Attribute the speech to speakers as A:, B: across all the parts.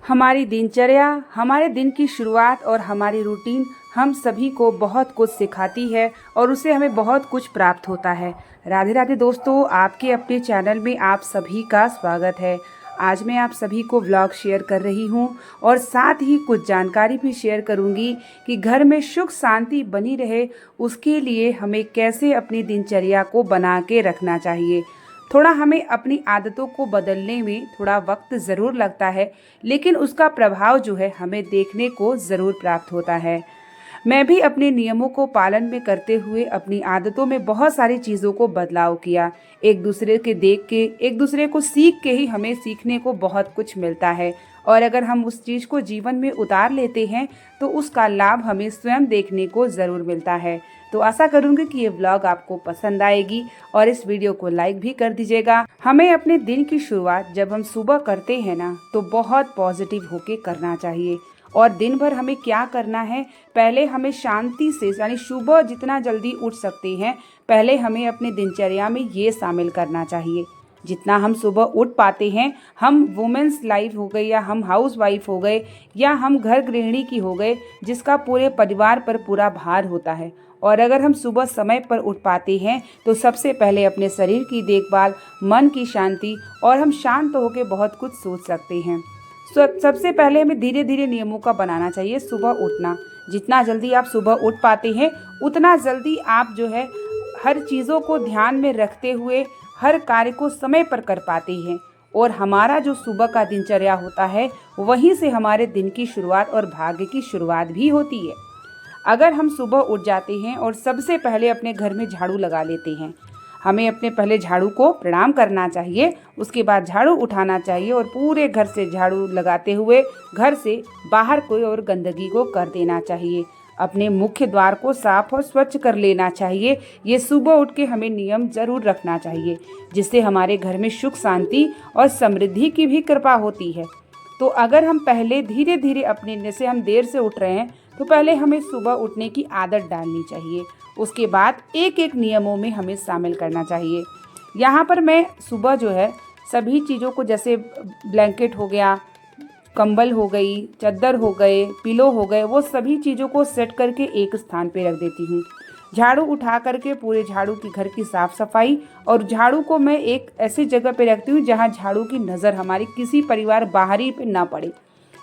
A: हमारी दिनचर्या, हमारे दिन की शुरुआत और हमारी रूटीन हम सभी को बहुत कुछ सिखाती है और उससे हमें बहुत कुछ प्राप्त होता है। राधे राधे दोस्तों, आपके अपने चैनल में आप सभी का स्वागत है। आज मैं आप सभी को व्लॉग शेयर कर रही हूं और साथ ही कुछ जानकारी भी शेयर करूंगी कि घर में सुख शांति बनी रहे, उसके लिए हमें कैसे अपनी दिनचर्या को बना के रखना चाहिए। थोड़ा हमें अपनी आदतों को बदलने में थोड़ा वक्त ज़रूर लगता है, लेकिन उसका प्रभाव जो है हमें देखने को ज़रूर प्राप्त होता है। मैं भी अपने नियमों को पालन में करते हुए अपनी आदतों में बहुत सारी चीज़ों को बदलाव किया। एक दूसरे के देख के, एक दूसरे को सीख के ही हमें सीखने को बहुत कुछ मिलता है और अगर हम उस चीज़ को जीवन में उतार लेते हैं तो उसका लाभ हमें स्वयं देखने को ज़रूर मिलता है। तो आशा करूँगी कि ये व्लॉग आपको पसंद आएगी और इस वीडियो को लाइक भी कर दीजिएगा। हमें अपने दिन की शुरुआत जब हम सुबह करते हैं ना, तो बहुत पॉजिटिव होके करना चाहिए। और दिन भर हमें क्या करना है, पहले हमें शांति से, यानी सुबह जितना जल्दी उठ सकते हैं, पहले हमें अपने दिनचर्या में ये शामिल करना चाहिए। जितना हम सुबह उठ पाते हैं, हम वुमेन्स लाइफ हो गई या हम हाउस वाइफ हो गए या हम घर गृहिणी की हो गए, जिसका पूरे परिवार पर पूरा भार होता है, और अगर हम सुबह समय पर उठ पाते हैं तो सबसे पहले अपने शरीर की देखभाल, मन की शांति, और हम शांत होकर बहुत कुछ सोच सकते हैं। सबसे पहले हमें धीरे धीरे नियमों का बनाना चाहिए। सुबह उठना, जितना जल्दी आप सुबह उठ पाते हैं उतना जल्दी आप जो है हर चीज़ों को ध्यान में रखते हुए हर कार्य को समय पर कर पाते हैं। और हमारा जो सुबह का दिनचर्या होता है, वहीं से हमारे दिन की शुरुआत और भाग्य की शुरुआत भी होती है। अगर हम सुबह उठ जाते हैं और सबसे पहले अपने घर में झाड़ू लगा लेते हैं, हमें अपने पहले झाड़ू को प्रणाम करना चाहिए, उसके बाद झाड़ू उठाना चाहिए और पूरे घर से झाड़ू लगाते हुए घर से बाहर कोई और गंदगी को कर देना चाहिए। अपने मुख्य द्वार को साफ और स्वच्छ कर लेना चाहिए। ये सुबह उठ के हमें नियम ज़रूर रखना चाहिए, जिससे हमारे घर में सुख शांति और समृद्धि की भी कृपा होती है। तो अगर हम पहले धीरे धीरे अपने, जैसे हम देर से उठ रहे हैं, तो पहले हमें सुबह उठने की आदत डालनी चाहिए। उसके बाद एक एक नियमों में हमें शामिल करना चाहिए। यहाँ पर मैं सुबह जो है सभी चीज़ों को, जैसे ब्लैंकेट हो गया, कंबल हो गई, चादर हो गए, पिलो हो गए, वो सभी चीज़ों को सेट करके एक स्थान पे रख देती हूँ। झाड़ू उठा करके पूरे झाड़ू की घर की साफ़ सफाई, और झाड़ू को मैं एक ऐसी जगह पे रखती हूँ जहाँ झाड़ू की नज़र हमारी किसी परिवार बाहरी पे ना पड़े।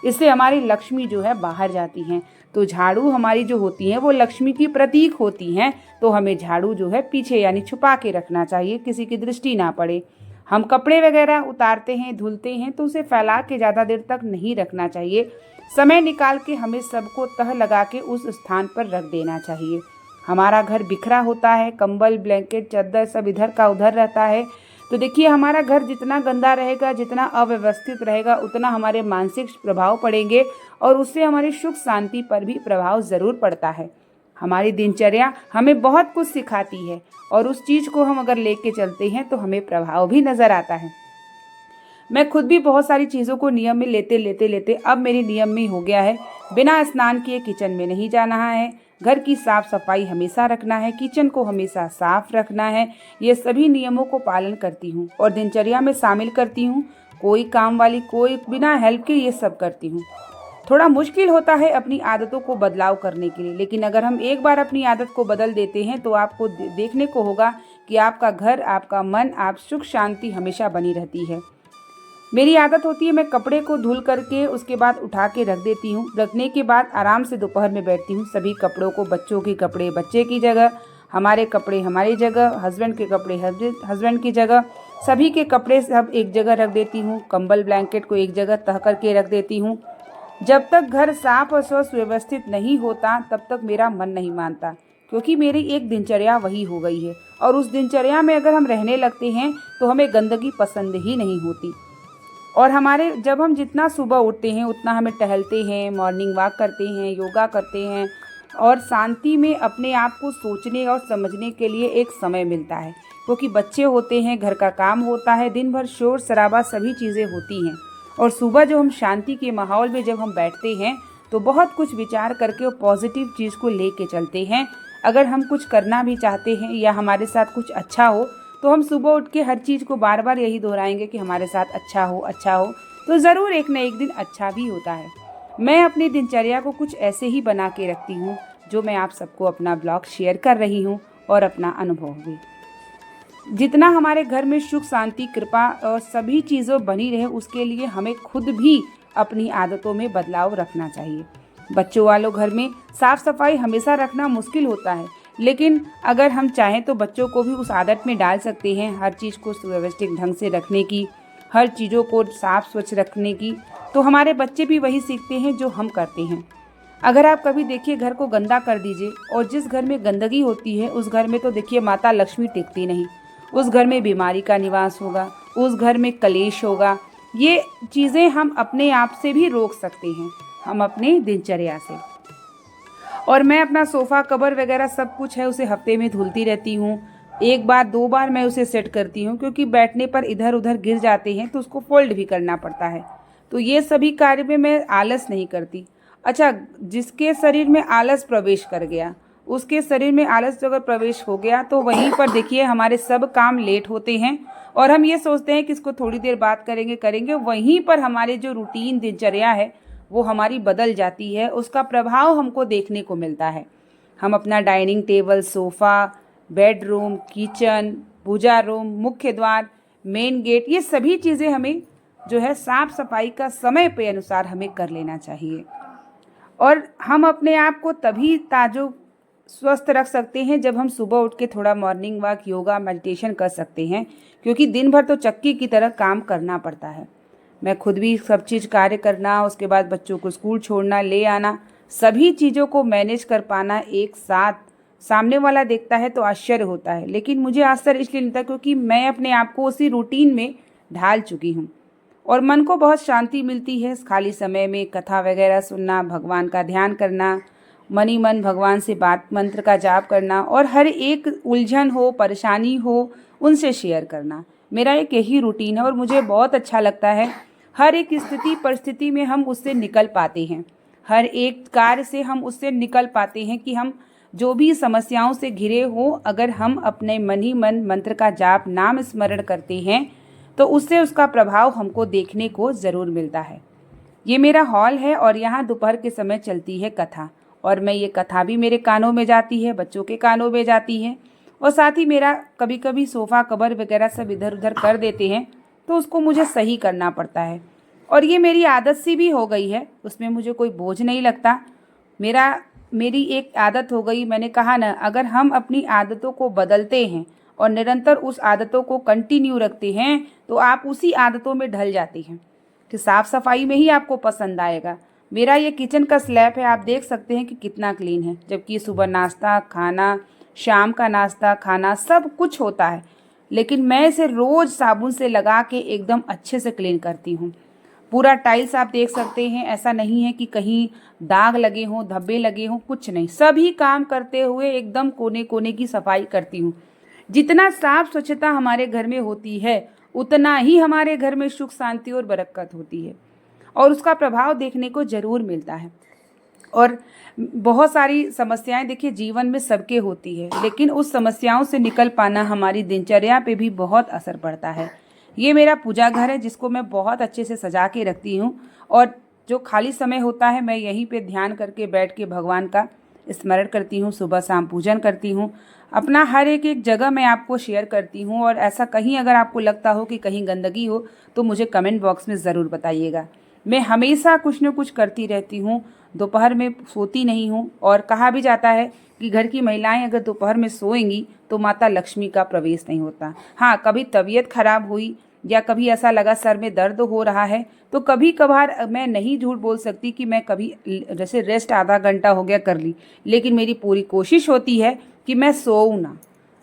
A: इससे हमारी लक्ष्मी जो है बाहर जाती हैं। तो झाड़ू हमारी जो होती हैं वो लक्ष्मी की प्रतीक होती हैं, तो हमें झाड़ू जो है पीछे यानी छुपा के रखना चाहिए, किसी की दृष्टि ना पड़े। हम कपड़े वगैरह उतारते हैं, धुलते हैं, तो उसे फैला के ज़्यादा देर तक नहीं रखना चाहिए। समय निकाल के हमें सबको तह लगा के उस स्थान पर रख देना चाहिए। हमारा घर बिखरा होता है, कंबल, ब्लैंकेट, चादर सब इधर का उधर रहता है, तो देखिए हमारा घर जितना गंदा रहेगा, जितना अव्यवस्थित रहेगा, उतना हमारे मानसिक प्रभाव पड़ेंगे और उससे हमारी सुख शांति पर भी प्रभाव ज़रूर पड़ता है। हमारी दिनचर्या हमें बहुत कुछ सिखाती है और उस चीज़ को हम अगर लेके चलते हैं तो हमें प्रभाव भी नज़र आता है। मैं खुद भी बहुत सारी चीज़ों को नियम में लेते अब मेरे नियम में हो गया है, बिना स्नान किए किचन में नहीं जाना है, घर की साफ़ सफाई हमेशा रखना है, किचन को हमेशा साफ़ रखना है। ये सभी नियमों को पालन करती हूँ और दिनचर्या में शामिल करती हूँ। कोई काम वाली, कोई बिना हेल्प के ये सब करती हूँ। थोड़ा मुश्किल होता है अपनी आदतों को बदलाव करने के लिए, लेकिन अगर हम एक बार अपनी आदत को बदल देते हैं तो आपको देखने को होगा कि आपका घर, आपका मन, आप सुख शांति हमेशा बनी रहती है। मेरी आदत होती है, मैं कपड़े को धुल करके उसके बाद उठा के रख देती हूँ। रखने के बाद आराम से दोपहर में बैठती हूँ। सभी कपड़ों को, बच्चों के कपड़े बच्चे की जगह, हमारे कपड़े हमारी जगह, हस्बैंड के कपड़े हस्बैंड की जगह, सभी के कपड़े सब एक जगह रख देती हूँ। कंबल, ब्लैंकेट को एक जगह तह करके रख देती हूँ। जब तक घर साफ और स्वच्छ व्यवस्थित नहीं होता तब तक मेरा मन नहीं मानता, क्योंकि मेरी एक दिनचर्या वही हो गई है और उस दिनचर्या में अगर हम रहने लगते हैं तो हमें गंदगी पसंद ही नहीं होती। और हमारे, जब हम जितना सुबह उठते हैं उतना हमें टहलते हैं, मॉर्निंग वॉक करते हैं, योगा करते हैं और शांति में अपने आप को सोचने और समझने के लिए एक समय मिलता है, क्योंकि बच्चे होते हैं, घर का काम होता है, दिन भर शोर शराबा सभी चीज़ें होती हैं। और सुबह जो हम शांति के माहौल में जब हम बैठते हैं तो बहुत कुछ विचार करके और पॉजिटिव चीज़ को लेके चलते हैं। अगर हम कुछ करना भी चाहते हैं या हमारे साथ कुछ अच्छा हो, तो हम सुबह उठ के हर चीज़ को बार बार यही दोहराएंगे कि हमारे साथ अच्छा हो, अच्छा हो। तो ज़रूर एक न एक दिन अच्छा भी होता है। मैं अपनी दिनचर्या को कुछ ऐसे ही बना के रखती हूँ, जो मैं आप सबको अपना ब्लॉग शेयर कर रही हूँ और अपना अनुभव भी। जितना हमारे घर में सुख शांति कृपा और सभी चीज़ों बनी रहे, उसके लिए हमें खुद भी अपनी आदतों में बदलाव रखना चाहिए। बच्चों वालों घर में साफ सफाई हमेशा रखना मुश्किल होता है, लेकिन अगर हम चाहें तो बच्चों को भी उस आदत में डाल सकते हैं, हर चीज़ को सुव्यवस्थित ढंग से रखने की, हर चीज़ों को साफ स्वच्छ रखने की। तो हमारे बच्चे भी वही सीखते हैं जो हम करते हैं। अगर आप कभी देखिए घर को गंदा कर दीजिए, और जिस घर में गंदगी होती है उस घर में तो देखिए माता लक्ष्मी टिकती नहीं, उस घर में बीमारी का निवास होगा, उस घर में कलेश होगा। ये चीज़ें हम अपने आप से भी रोक सकते हैं, हम अपने दिनचर्या से। और मैं अपना सोफ़ा कवर वगैरह सब कुछ है उसे हफ्ते में धुलती रहती हूँ। एक बार 2 बार मैं उसे सेट करती हूँ, क्योंकि बैठने पर इधर उधर गिर जाते हैं तो उसको फोल्ड भी करना पड़ता है। तो ये सभी कार्य में मैं आलस नहीं करती। अच्छा, जिसके शरीर में आलस प्रवेश कर गया, उसके शरीर में आलस अगर प्रवेश हो गया तो वहीं पर देखिए हमारे सब काम लेट होते हैं, और हम ये सोचते हैं कि इसको थोड़ी देर बात करेंगे, वहीं पर हमारे जो रूटीन दिनचर्या है वो हमारी बदल जाती है, उसका प्रभाव हमको देखने को मिलता है। हम अपना dining table, sofa, bedroom, kitchen, पूजा रूम, मुख्य द्वार, मेन गेट, ये सभी चीज़ें हमें जो है साफ सफाई का समय पे अनुसार हमें कर लेना चाहिए। और हम अपने आप को तभी ताजो स्वस्थ रख सकते हैं जब हम सुबह उठ के थोड़ा मॉर्निंग वॉक, योगा, मेडिटेशन कर सकते हैं, क्योंकि दिन भर तो चक्की की तरह काम करना पड़ता है। मैं खुद भी सब चीज़ कार्य करना, उसके बाद बच्चों को स्कूल छोड़ना, ले आना, सभी चीज़ों को मैनेज कर पाना एक साथ, सामने वाला देखता है तो आश्चर्य होता है, लेकिन मुझे आश्चर्य इसलिए नहीं था क्योंकि मैं अपने आप को उसी रूटीन में ढाल चुकी हूँ। और मन को बहुत शांति मिलती है खाली समय में कथा वगैरह सुनना, भगवान का ध्यान करना, मनी मन भगवान से बात, मंत्र का जाप करना, और हर एक उलझन हो, परेशानी हो, उनसे शेयर करना। मेरा एक यही रूटीन है और मुझे बहुत अच्छा लगता है। हर एक स्थिति परिस्थिति में हम उससे निकल पाते हैं, हर एक कार्य से हम उससे निकल पाते हैं कि हम जो भी समस्याओं से घिरे हो, अगर हम अपने मन ही मन मंत्र का जाप, नाम स्मरण करते हैं तो उससे उसका प्रभाव हमको देखने को ज़रूर मिलता है। ये मेरा हॉल है और यहाँ दोपहर के समय चलती है कथा, और मैं ये कथा भी मेरे कानों में जाती है, बच्चों के कानों में जाती है, और साथ ही मेरा कभी कभी सोफ़ा कवर वगैरह सब इधर उधर कर देते हैं तो उसको मुझे सही करना पड़ता है। और ये मेरी आदत सी भी हो गई है, उसमें मुझे कोई बोझ नहीं लगता। मेरी एक आदत हो गई, मैंने कहा ना, अगर हम अपनी आदतों को बदलते हैं और निरंतर उस आदतों को कंटिन्यू रखते हैं तो आप उसी आदतों में ढल जाते हैं। तो साफ़ सफाई में ही आपको पसंद आएगा। मेरा ये किचन का स्लैब है, आप देख सकते हैं कि कितना क्लीन है, जबकि सुबह नाश्ता, खाना, शाम का नाश्ता, खाना सब कुछ होता है, लेकिन मैं इसे रोज़ साबुन से लगा के एकदम अच्छे से क्लीन करती हूँ। पूरा टाइल्स आप देख सकते हैं, ऐसा नहीं है कि कहीं दाग लगे हों, धब्बे लगे हों, कुछ नहीं, सभी काम करते हुए एकदम कोने कोने की सफाई करती हूँ। जितना साफ स्वच्छता हमारे घर में होती है उतना ही हमारे घर में सुख शांति और बरकत होती है, और उसका प्रभाव देखने को ज़रूर मिलता है। और बहुत सारी समस्याएं देखिए जीवन में सबके होती है, लेकिन उस समस्याओं से निकल पाना हमारी दिनचर्या पे भी बहुत असर पड़ता है। ये मेरा पूजा घर है जिसको मैं बहुत अच्छे से सजा के रखती हूँ, और जो खाली समय होता है मैं यहीं पे ध्यान करके बैठ के भगवान का स्मरण करती हूँ, सुबह शाम पूजन करती हूँ। अपना हर एक जगह मैं आपको शेयर करती हूँ, और ऐसा कहीं अगर आपको लगता हो कि कहीं गंदगी हो तो मुझे कमेंट बॉक्स में ज़रूर बताइएगा। मैं हमेशा कुछ न कुछ करती रहती हूँ, दोपहर में सोती नहीं हूँ, और कहा भी जाता है कि घर की महिलाएं अगर दोपहर में सोएंगी तो माता लक्ष्मी का प्रवेश नहीं होता। हाँ, कभी तबीयत खराब हुई या कभी ऐसा लगा सर में दर्द हो रहा है तो कभी कभार मैं नहीं झूठ बोल सकती कि मैं कभी जैसे रेस्ट आधा घंटा हो गया कर ली, लेकिन मेरी पूरी कोशिश होती है कि मैं सोऊं ना।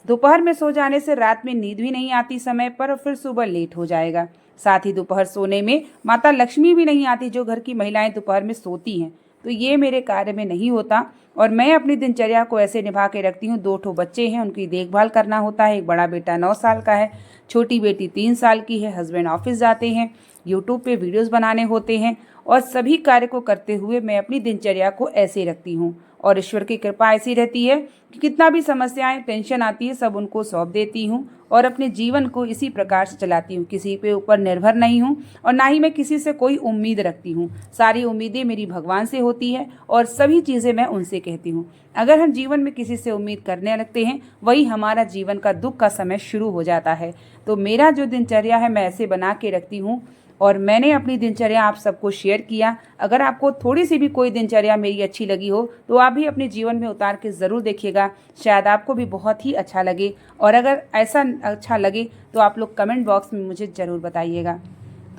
A: दोपहर में सो जाने से रात में नींद भी नहीं आती समय पर, और फिर सुबह लेट हो जाएगा। साथ ही दोपहर सोने में माता लक्ष्मी भी नहीं आती, जो घर की महिलाएं दोपहर में सोती हैं, तो ये मेरे कार्य में नहीं होता। और मैं अपनी दिनचर्या को ऐसे निभा के रखती हूँ। 2 बच्चे हैं, उनकी देखभाल करना होता है। एक बड़ा बेटा 9 साल का है, छोटी बेटी 3 साल की है। हस्बैंड ऑफिस जाते हैं, यूट्यूब पे वीडियोस बनाने होते हैं, और सभी कार्य को करते हुए मैं अपनी दिनचर्या को ऐसे रखती हूँ और ईश्वर की कृपा ऐसी रहती है कि कितना भी समस्याएं टेंशन आती है सब उनको सौंप देती हूँ और अपने जीवन को इसी प्रकार से चलाती हूँ। किसी पे ऊपर निर्भर नहीं हूँ और ना ही मैं किसी से कोई उम्मीद रखती हूँ। सारी उम्मीदें मेरी भगवान से होती है और सभी चीज़ें मैं उनसे कहती हूँ। अगर हम जीवन में किसी से उम्मीद करने लगते हैं वही हमारा जीवन का दुख का समय शुरू हो जाता है। तो मेरा जो दिनचर्या है मैं ऐसे बना के रखती हूँ और मैंने अपनी दिनचर्या आप सबको शेयर किया। अगर आपको थोड़ी सी भी कोई दिनचर्या मेरी अच्छी लगी हो तो आप भी अपने जीवन में उतार के ज़रूर देखिएगा, शायद आपको भी बहुत ही अच्छा लगे। और अगर ऐसा अच्छा लगे तो आप लोग कमेंट बॉक्स में मुझे ज़रूर बताइएगा।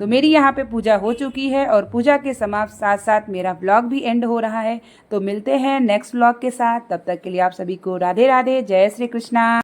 A: तो मेरी यहाँ पे पूजा हो चुकी है और पूजा के समाप्त साथ साथ मेरा व्लॉग भी एंड हो रहा है। तो मिलते हैं नेक्स्ट व्लॉग के साथ, तब तक के लिए आप सभी को राधे राधे, जय श्री कृष्णा।